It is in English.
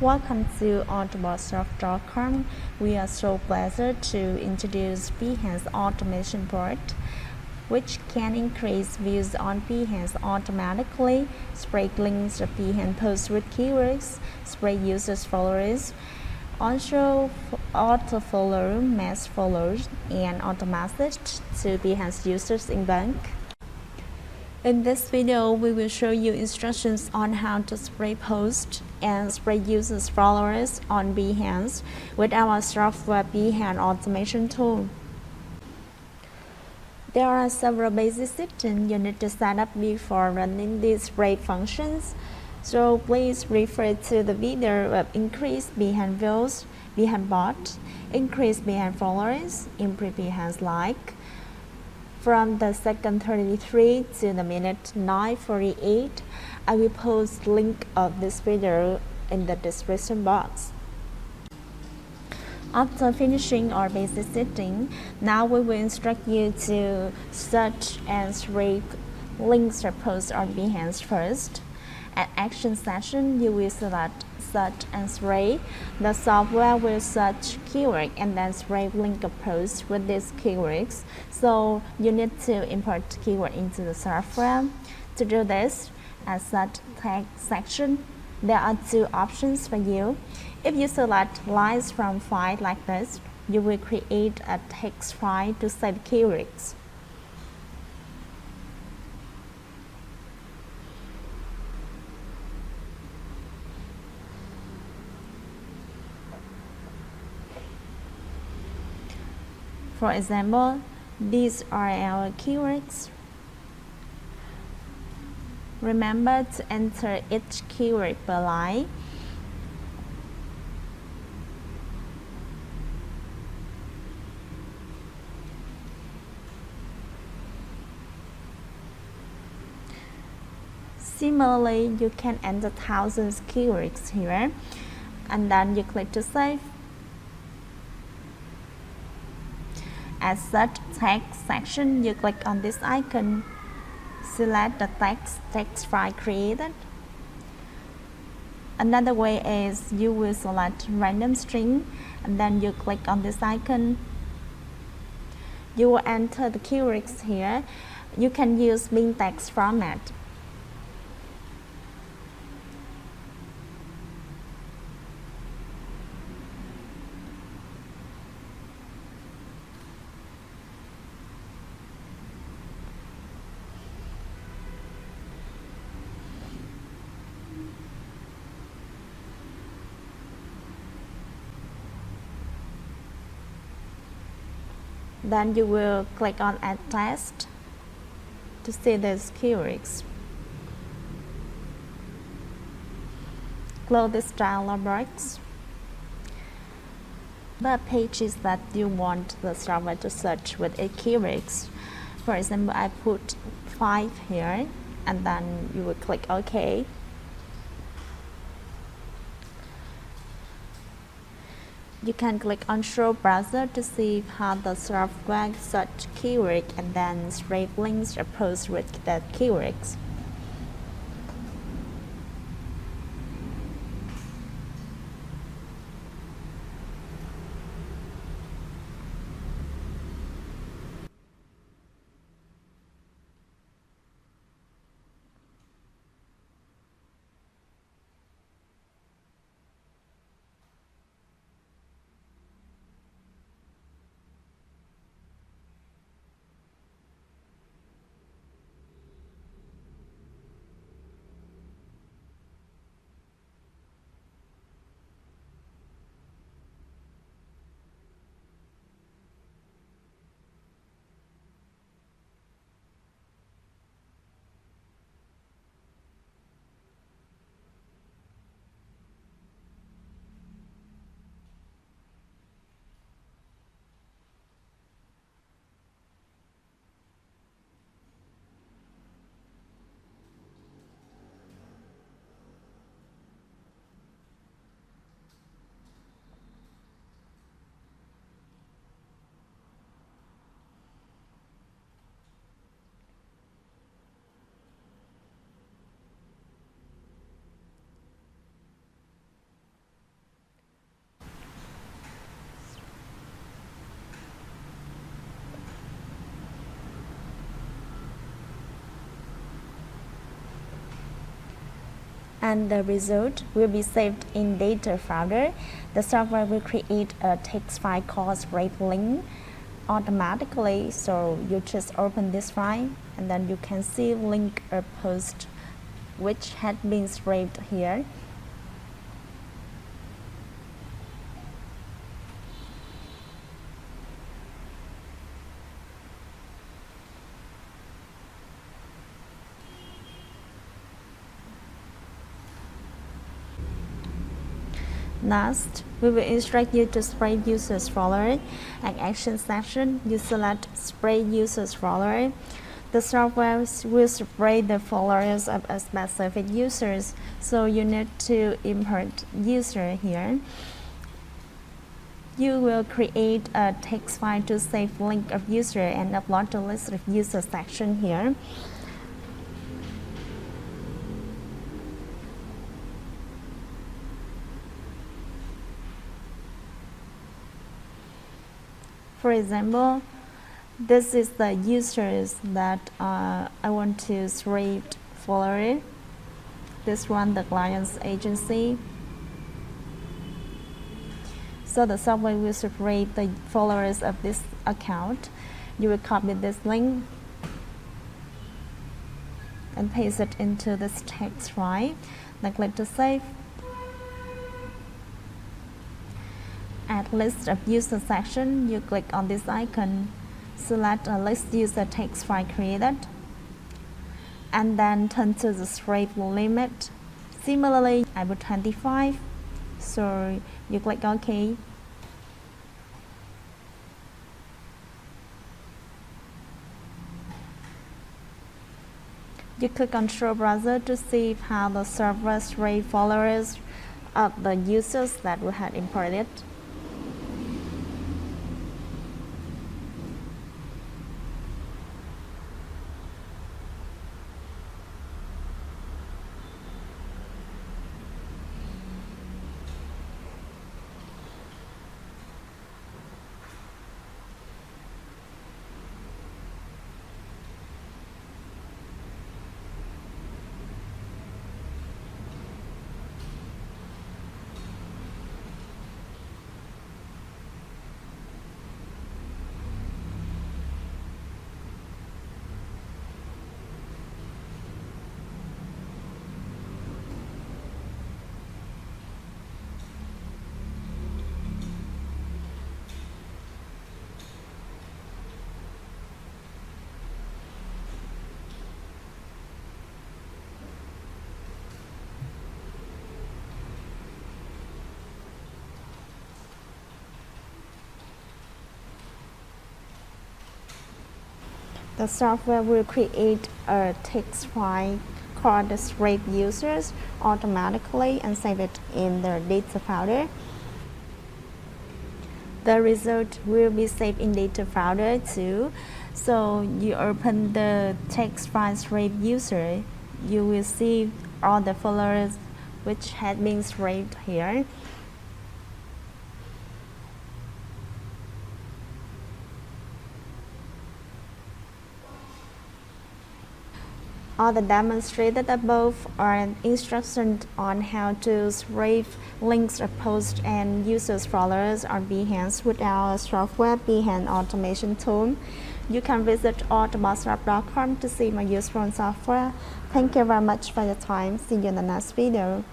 Welcome to autobotssoft.com. We are so pleased to introduce Behance Automation Bot, which can increase views on Behance automatically, spread links of Behance posts with keywords, spread users' followers, also auto-follow, mass follows, and auto-message to Behance users in bulk. In this video, we will show you instructions on how to spread posts and spread users' followers on Behance with our software Behance Automation tool. There are several basic settings you need to set up before running these spread functions, so please refer to the video of increase Behance views, Behance bot, increase Behance followers, improve Behance like. From the second 33 to the minute 9:48, I will post link of this video in the description box. After finishing our basic setting, now we will instruct you to search and spread links or posts on Behance first. At Action Session, you will select Search and Spread. The software will search keyword and then spread link of posts with these keywords. So you need to import keyword into the software. To do this, at Search Text section, there are two options for you. If you select lines from file like this, you will create a text file to save keywords. For example, these are our keywords. Remember to enter each keyword per line. Similarly, you can enter thousands keywords here, and then you click to save. At Search Text section, you click on this icon. Select the text file created. Another way is you will select random string and then you click on this icon. You will enter the keywords here. You can use min text format. Then you will click on Add Text to see these keywords. Close this dialog box. The pages that you want the software to search with a keywords. For example, I put 5 here, and then you will click OK. You can click on Show Browser to see how the software search keyword and then spread links or posts with that keywords. and the result will be saved in data folder. The software will create a text file called scrape link automatically, so you just open this file and then you can see link or post which had been scraped here. Next, we will instruct you to spray users follower. At action section, you select spray users follower. The software will spray the followers of a specific users, so you need to import user here. You will create a text file to save link of user and upload the list of user section here. For example, this is the users that I want to scrape follower. This one, the client's agency. So the software will separate the followers of this account. You will copy this link and paste it into this text file. Then click to save. At list of user section, you click on this icon, select a list user text file created, and then turn to the scrape limit. Similarly, I put 25, so you click OK. You click on Show Browser to see how the server scrape followers of the users that we had imported. The software will create a text file called the scrape users automatically and save it in the data folder. The result will be saved in data folder too. So you open the text file scrape user, you will see all the followers which had been scraped here. All the demonstrated above are instructions on how to scrape links or posts and users followers on Behance with our software Behance Automation tool. You can visit autobotsshop.com to see my useful software. Thank you very much for your time. See you in the next video.